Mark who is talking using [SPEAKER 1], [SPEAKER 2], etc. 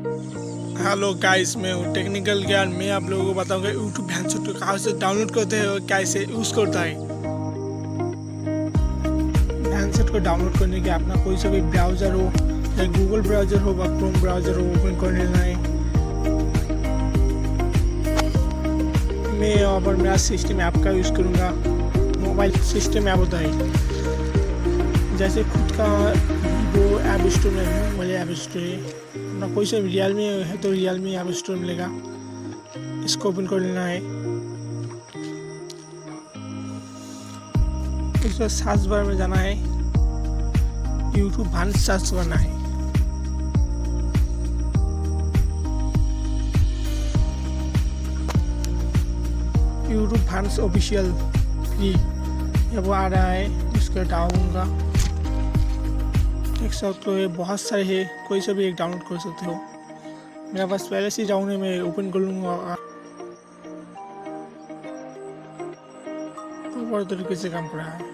[SPEAKER 1] Hello guys, मैं हूँ technical ज्ञान। मैं आप लोगों को बताऊंगा यूट्यूब वैंसर को कहाँ से डाउनलोड करते हैं और कैसे यूज़ करता है। वैंसर को डाउनलोड करने के अपना कोई सा भी ब्राउज़र हो, चाहे गूगल ब्राउज़र हो या क्रोम ब्राउज़र हो, ओपन कर लेना है। मैं यहाँ पर मेरा सिस्टम ऐप का यूज़ करूँगा। मोबाइल सिस्टम ऐप होता है, जैसे खुद का वीवो ऐप स्टोर में मोबाइल ऐप स्टोर है। अपना कोई सा रियलमी है तो रियलमी ऐप स्टोर मिलेगा, इसको ओपन कर लेना है। उसका सर्च बार में जाना है, यूट्यूब भांस सर्च करना है। यूट्यूब भांस ऑफिशियल फ्री ये वो आ रहा है, इसका डाउन का देख सकते हो। बहुत सारे है, कोई सा भी एक डाउनलोड कर सकते हो। मेरा पास पहले से डाउन है, मैं ओपन कर लूँगा। और तरीके से काम कर रहा है।